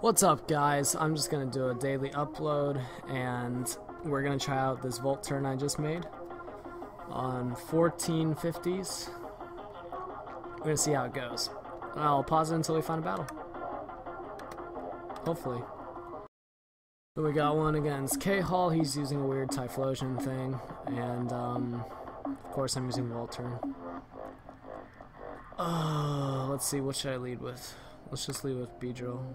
What's up, guys? I'm just gonna do a daily upload and we're gonna try out this volt turn I just made on 1450s. We're gonna see how it goes. I'll pause it until we find a battle. Hopefully. So we got one against K-Hall. He's using a weird Typhlosion thing, and of course I'm using volt turn. Let's see, what should I lead with? Let's just lead with Beedrill.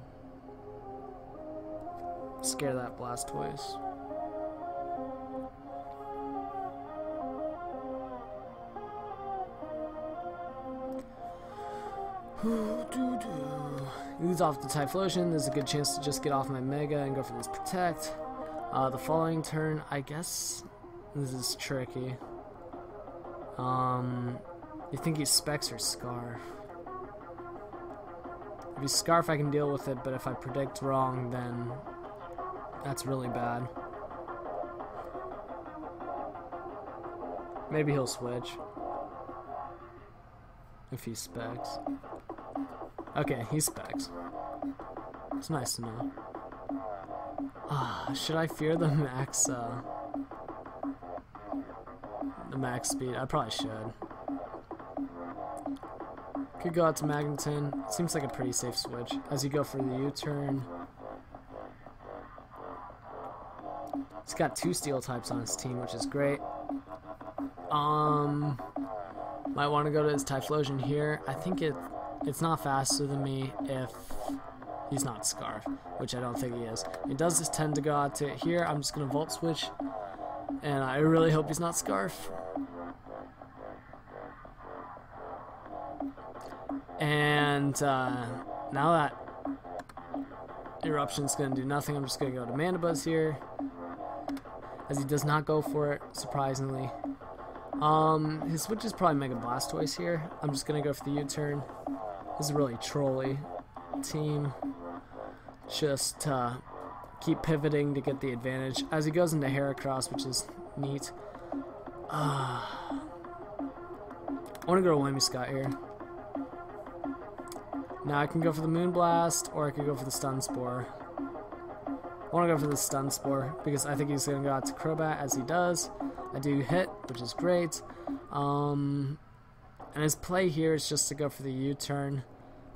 Scare that Blastoise. He leads off the Typhlosion. There's a good chance to just get off my Mega and go for this Protect. The following turn, I guess this is tricky. You think he's Specs or Scarf? If he's Scarf, I can deal with it, but if I predict wrong, then that's really bad. Maybe he'll switch. If he's Specs. Okay, he's Specs. It's nice to know. Should I fear the max speed? I probably should. Could go out to Magneton. Seems like a pretty safe switch. As you go for the U-turn. He's got 2 steel types on his team, which is great. Might want to go to his Typhlosion here. I think it's not faster than me if he's not Scarf, which I don't think he is. He does just tend to go out to it here. I'm just going to Volt Switch, and I really hope he's not Scarf. And now that Eruption's going to do nothing, I'm just going to go to Mandibuzz here. As he does not go for it, surprisingly. His switch is probably Mega Blastoise here. I'm just going to go for the U-turn. This is a really trolly team. Just keep pivoting to get the advantage. As he goes into Heracross, which is neat. I want to go to Whimsicott here. Now I can go for the Moonblast, or I could go for the Stun Spore. I want to go for the Stun Spore because I think he's going to go out to Crobat, as he does. I do hit, which is great. And his play here is just to go for the U-turn.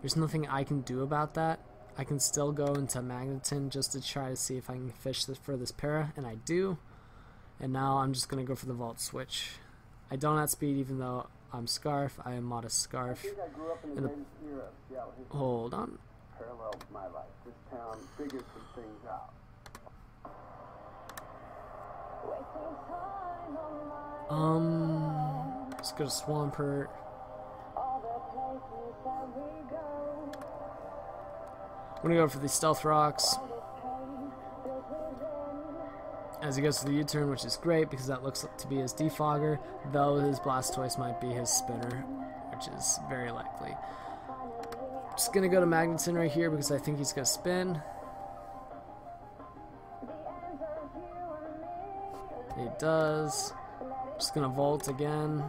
There's nothing I can do about that. I can still go into Magneton just to try to see if I can fish this for this para, and I do. And now I'm just going to go for the Volt Switch. I don't have speed even though I'm Scarf. I am modest Scarf. Hold on. Parallel to my life. This town figures some things out. Let's go to Swampert. I'm gonna go for the Stealth Rocks. As he goes to the U-turn, which is great because that looks to be his Defogger, though his Blastoise might be his Spinner, which is very likely. Just gonna go to Magneton right here because I think he's gonna spin. He does. Just gonna Volt again.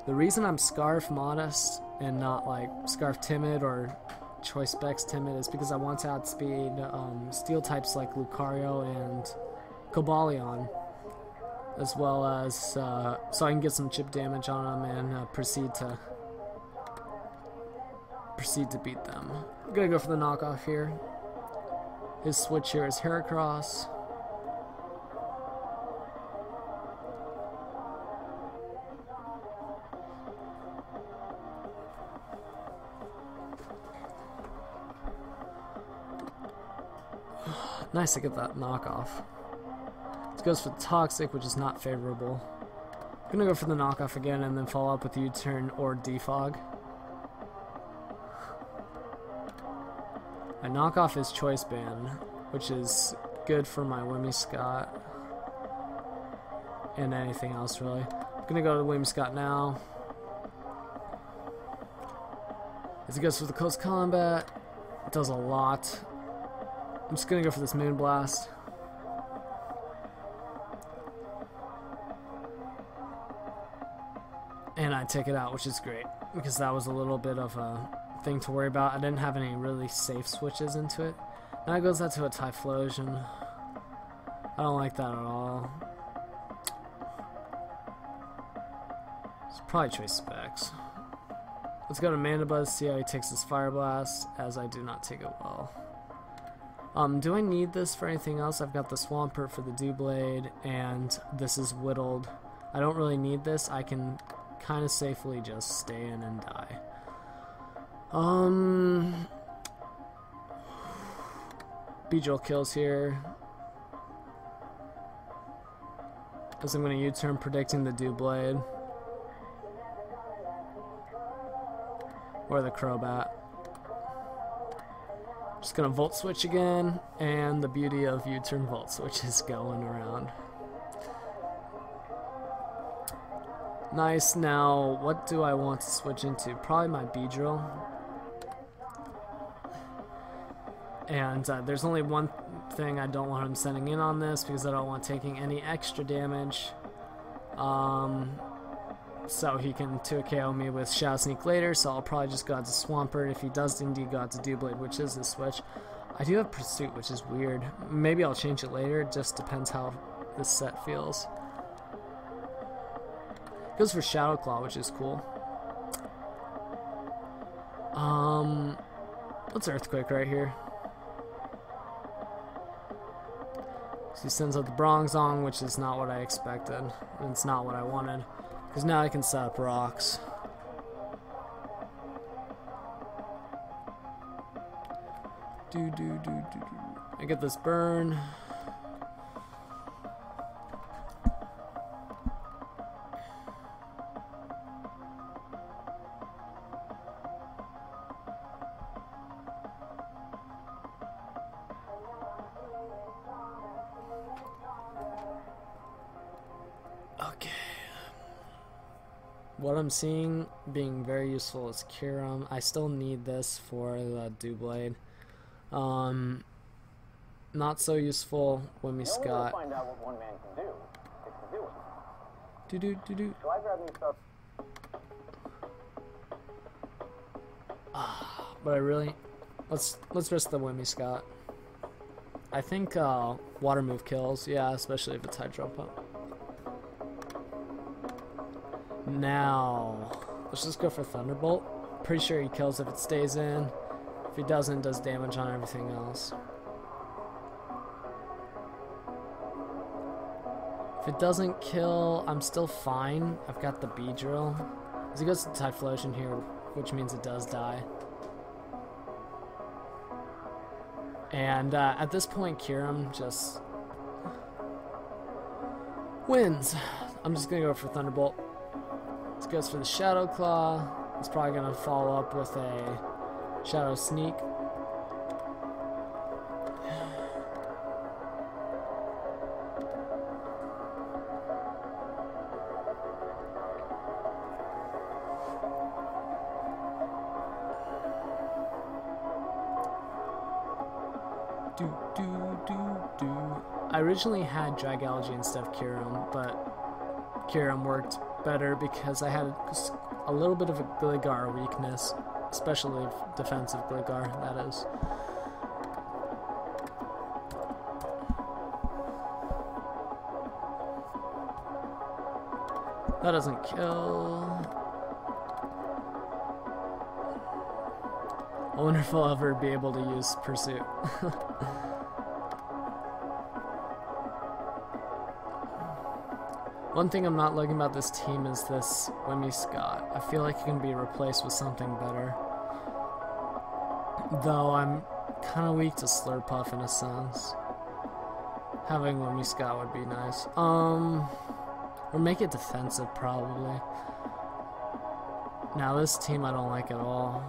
The reason I'm Scarf Modest and not like Scarf Timid or Choice Specs Timid is because I want to outspeed steel types like Lucario and Cobalion, as well as so I can get some chip damage on them and proceed to beat them. I'm gonna go for the knockoff here. His switch here is Heracross. Nice to get that knockoff. This goes for Toxic, which is not favorable. I'm gonna go for the knockoff again and then follow up with U-turn or Defog. My knockoff is Choice Band, which is good for my Whimsicott and anything else really. I'm gonna go to Whimsicott now. As he goes for the close combat, it does a lot. I'm just gonna go for this Moonblast. And I take it out, which is great because that was a little bit of a thing to worry about. I didn't have any really safe switches into it. Now it goes out to a Typhlosion. I don't like that at all. It's probably Choice Specs. Let's go to Mandibuzz, see how he takes his Fire Blast, as I do not take it well. Do I need this for anything else? I've got the Swampert for the Doublade, and this is Whittled. I don't really need this. I can kind of safely just stay in and die. Beedrill kills here. As I'm going to U-turn predicting the Doublade. Or the Crobat. Just going to Volt Switch again, and the beauty of U-turn Volt Switch is going around. Nice. Now, what do I want to switch into? Probably my Beedrill. And there's only one thing I don't want him sending in on this, because I don't want taking any extra damage. So he can 2KO me with Shadow Sneak later, so I'll probably just go out to Swampert if he does indeed go out to Doublade, which is the switch. I do have Pursuit, which is weird. Maybe I'll change it later, it just depends how this set feels. Goes for Shadow Claw, which is cool. Let's Earthquake right here. So he sends out the Bronzong, which is not what I expected, and it's not what I wanted. Because now I can set up rocks. I get this burn. Okay. What I'm seeing being very useful is Kyurem. I still need this for the Doublade. Not so useful Wimmy Scott. Find out what one man can do. It's to do it. So I grab me stuff. But I really let's risk the Wimmy Scott. I think Water Move kills, yeah, especially if it's Hydro Pump. Now, let's just go for Thunderbolt. Pretty sure he kills if it stays in. If he doesn't, does damage on everything else. If it doesn't kill, I'm still fine. I've got the Beedrill. As he goes to Typhlosion here, which means it does die. And at this point, Kyurem just wins. I'm just gonna go for Thunderbolt. This goes for the Shadow Claw. It's probably gonna follow up with a Shadow Sneak. I originally had Dragalge instead of Kyurem, but Kyurem worked better because I had a little bit of a Gligar weakness, especially defensive Gligar, that is. That doesn't kill. I wonder if I'll ever be able to use Pursuit. One thing I'm not liking about this team is this Wimmy Scott. I feel like it can be replaced with something better. Though I'm kind of weak to Slurpuff in a sense. Having Wimmy Scott would be nice. Or make it defensive probably. Now this team I don't like at all.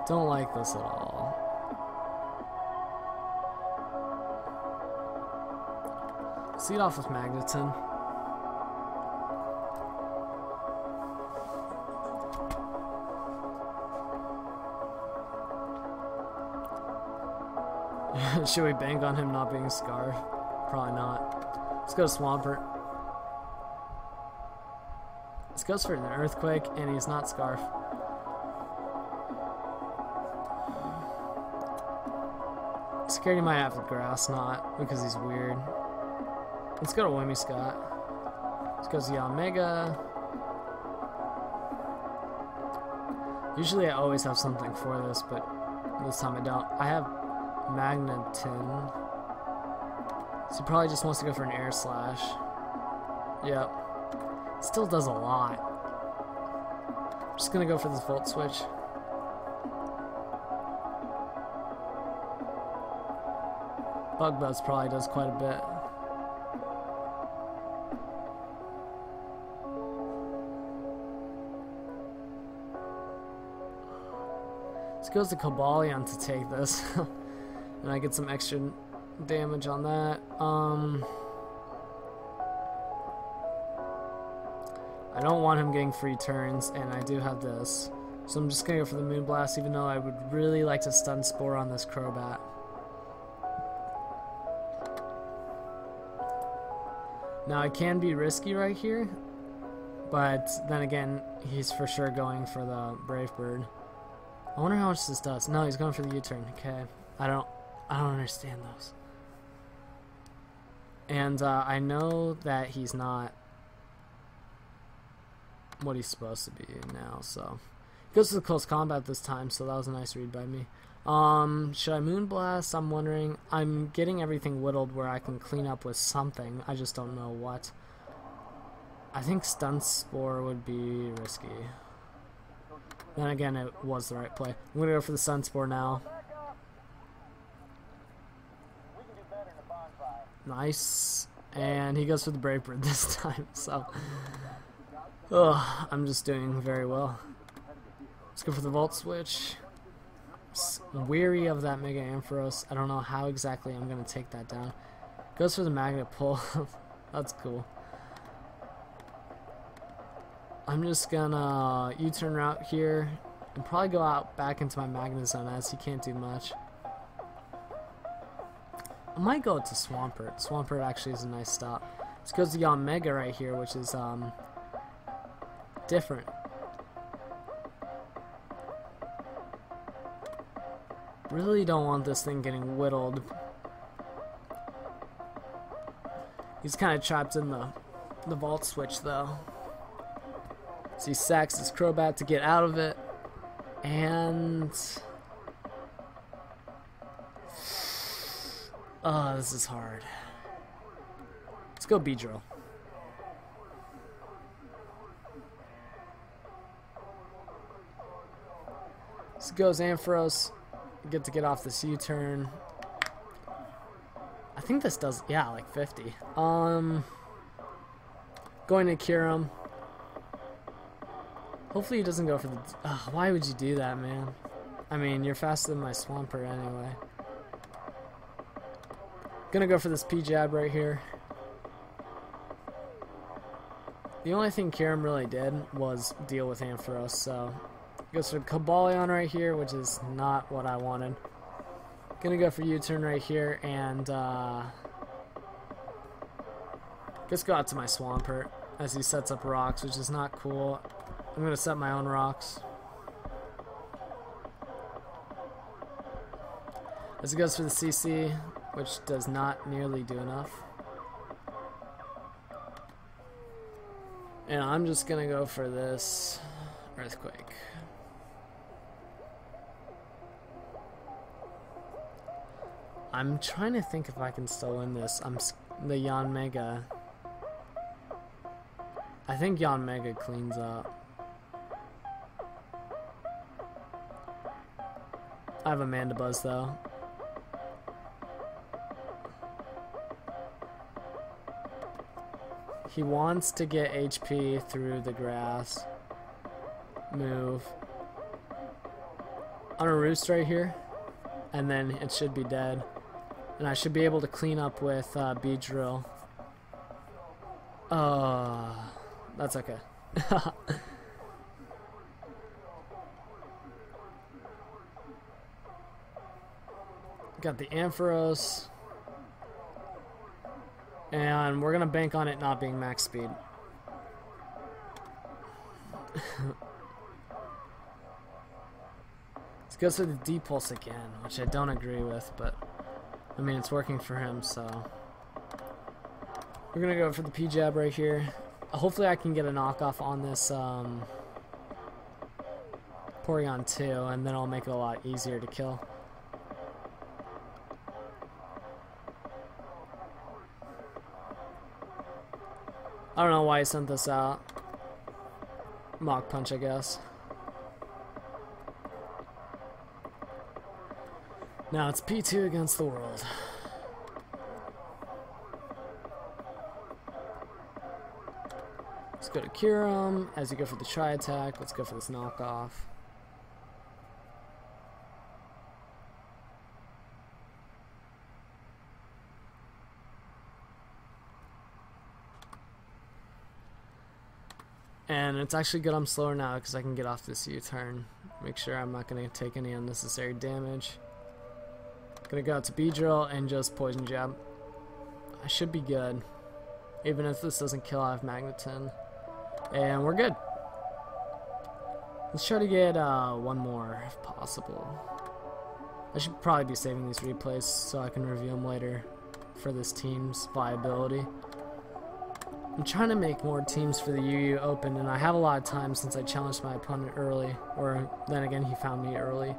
Don't like this at all. See it off with Magneton. Should we bank on him not being Scarf? Probably not. Let's go to Swampert. This goes for an Earthquake, and he's not Scarf. Security might have the grass, not because he's weird. Let's go to Wimmy Scott. Let's go to the Omega. Usually I always have something for this, but this time I don't. I have Magnetin. So he probably just wants to go for an air slash. Yep. Still does a lot. Just gonna go for this volt switch. Bug Buzz probably does quite a bit. This goes to Cobalion to take this. And I get some extra damage on that. I don't want him getting free turns, and I do have this. So I'm just gonna go for the Moonblast, even though I would really like to Stun Spore on this Crobat. Now, it can be risky right here, but then again, he's for sure going for the Brave Bird. I wonder how much this does. No, he's going for the U-turn. Okay, I don't understand those. And I know that he's not what he's supposed to be now, so he goes to the close combat this time. So that was a nice read by me. Should I Moonblast? I'm wondering. I'm getting everything whittled where I can clean up with something. I just don't know what. I think Stun Spore would be risky. Then again, it was the right play. I'm gonna go for the Stun Spore now. Nice. And he goes for the Brave Bird this time, so I'm just doing very well. Let's go for the Volt Switch. Weary of that Mega Ampharos. I don't know how exactly I'm going to take that down. Goes for the Magnet Pull. That's cool. I'm just going to U-turn route here and probably go out back into my Magnet Zone as he can't do much. I might go to Swampert. Swampert actually is a nice stop. This goes to Yanmega right here, which is different. Really don't want this thing getting whittled. He's kind of trapped in the Volt Switch though. So he sacks his Crobat to get out of it. And oh, this is hard. Let's go Beedrill. So goes Ampharos. Get to get off this U-turn. I think this does, yeah, like 50. Going to cure him. Hopefully he doesn't go for the. Why would you do that, man? I mean, you're faster than my Swampert anyway. Gonna go for this P-Jab right here. The only thing Kyurem really did was deal with Ampharos, so goes for Cobalion right here, which is not what I wanted. Gonna go for U-turn right here, and just go out to my Swampert as he sets up rocks, which is not cool. I'm gonna set my own rocks. As it goes for the CC, which does not nearly do enough. And I'm just gonna go for this Earthquake. I'm trying to think if I can still win this. The Yanmega. I think Yanmega cleans up. I have a Mandibuzz though. He wants to get HP through the grass. Move. On a Roost right here. And then it should be dead. And I should be able to clean up with Beedrill. That's okay. Got the Ampharos. And we're going to bank on it not being max speed. Let's go for the D-Pulse again, which I don't agree with, but I mean, it's working for him, so we're gonna go for the P-jab right here. Hopefully I can get a knockoff on this Porygon 2, and then I'll make it a lot easier to kill. I don't know why he sent this out. Mach Punch, I guess. Now it's P2 against the world. Let's go to cure him. As you go for the tri-attack, let's go for this knockoff. And it's actually good I'm slower now because I can get off this U-turn. Make sure I'm not going to take any unnecessary damage. Gonna go out to B-drill and just poison jab. I should be good. Even if this doesn't kill, I have Magneton. And we're good. Let's try to get one more if possible. I should probably be saving these replays so I can review them later for this team's viability. I'm trying to make more teams for the UU Open, and I have a lot of time since I challenged my opponent early, or then again he found me early.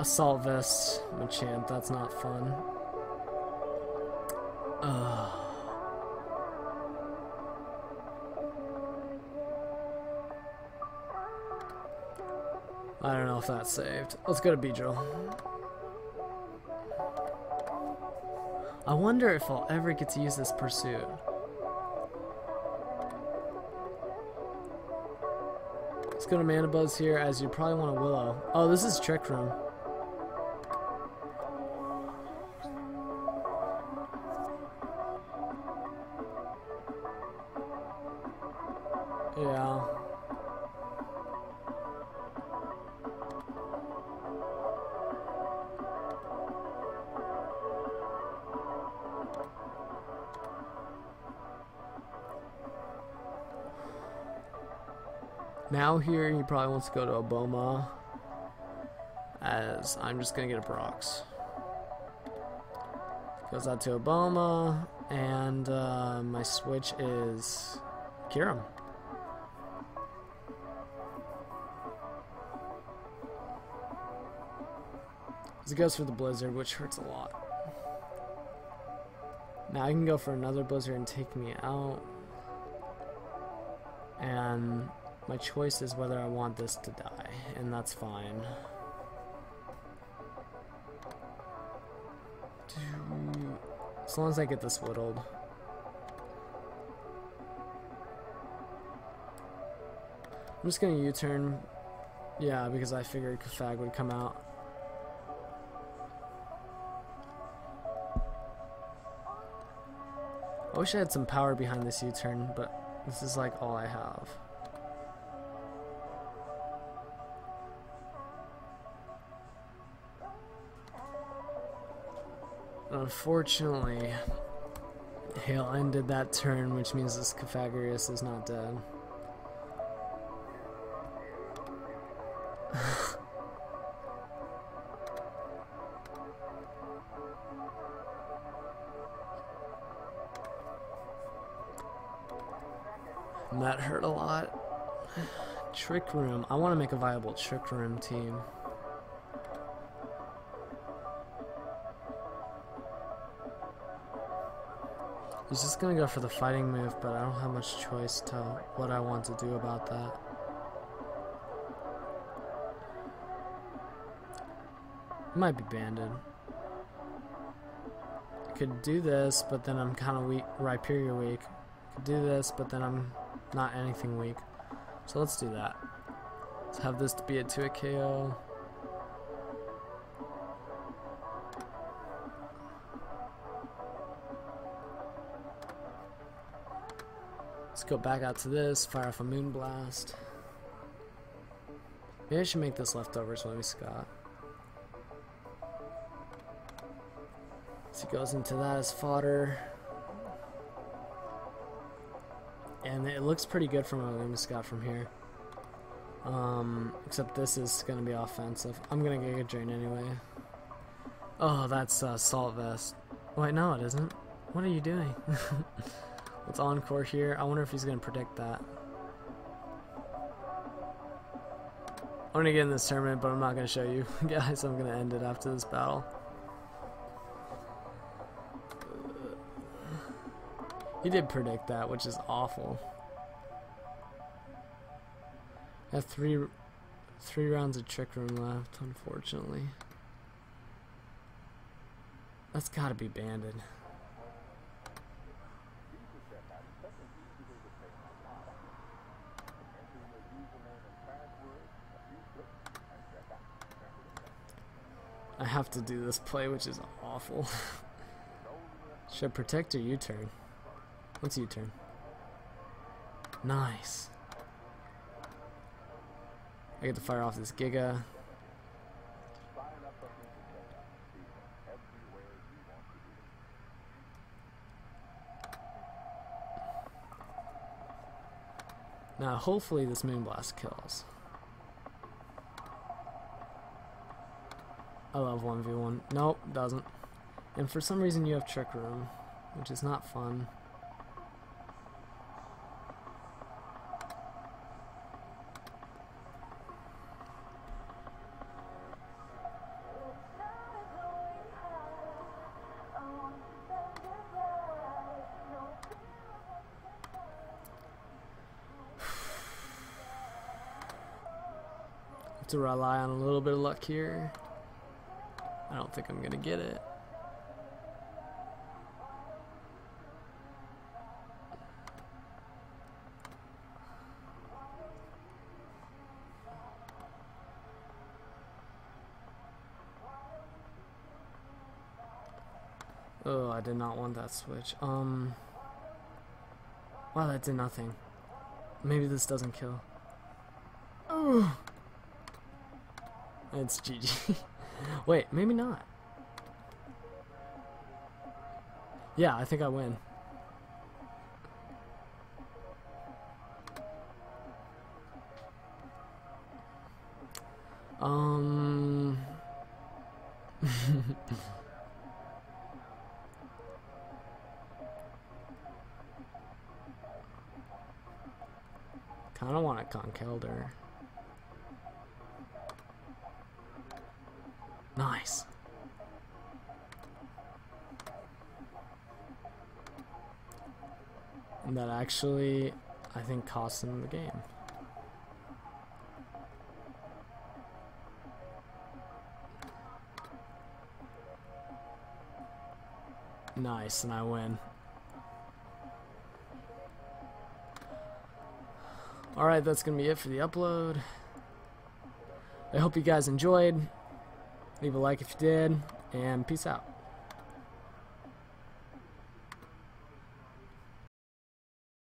Assault Vest, Machamp, that's not fun. I don't know if that's saved. Let's go to B-drill. I wonder if I'll ever get to use this Pursuit. Let's go to Mana Buzz here, as you probably want a Willow. Oh, this is Trick Room. Yeah. Now here he probably wants to go to a Boma, as I'm just gonna get a Brox. Goes out to a Boma, and my switch is Kyurem. He goes for the Blizzard, which hurts a lot. Now I can go for another Blizzard and take me out. And my choice is whether I want this to die, and that's fine. As long as I get this whittled. I'm just gonna U-turn. Yeah, because I figured Kafag would come out. I wish I had some power behind this U-turn, but this is like all I have. Unfortunately, Hail ended that turn, which means this Cafagrius is not dead. And that hurt a lot. Trick Room. I want to make a viable Trick Room team. He's just gonna go for the fighting move, but I don't have much choice to what I want to do about that. It might be banded. I could do this, but then I'm kind of weak. Rhyperior weak. Could do this, but then I'm not anything weak. So let's do that. Let's have this to be a 2-hit KO. Let's go back out to this, fire off a Moonblast. Maybe I should make this leftovers when we Scott. So he goes into that as fodder. And it looks pretty good from a Lumiscott from here. Except this is going to be offensive. I'm going to Giga Drain anyway. Oh, that's Salt Vest. Wait, no it isn't. What are you doing? Let's encore here. I wonder if he's going to predict that. I'm going to get in this tournament, but I'm not going to show you guys. I'm going to end it after this battle. He did predict that, which is awful. I have three rounds of Trick Room left, unfortunately. That's gotta be banded. I have to do this play, which is awful. Should I protect or U-turn? What's U-turn? Nice. I get to fire off this Giga. Now, hopefully this Moonblast kills. I love 1v1. Nope, doesn't. And for some reason you have Trick Room, which is not fun. To rely on a little bit of luck here. I don't think I'm gonna get it. Oh, I did not want that switch. Wow, that did nothing. Maybe this doesn't kill. Oh. It's GG. Wait, maybe not. Yeah, I think I win. Kinda want a Conkelder. Nice. And that actually, I think, cost him the game. Nice, and I win. Alright, that's going to be it for the upload. I hope you guys enjoyed. Leave a like if you did, and peace out.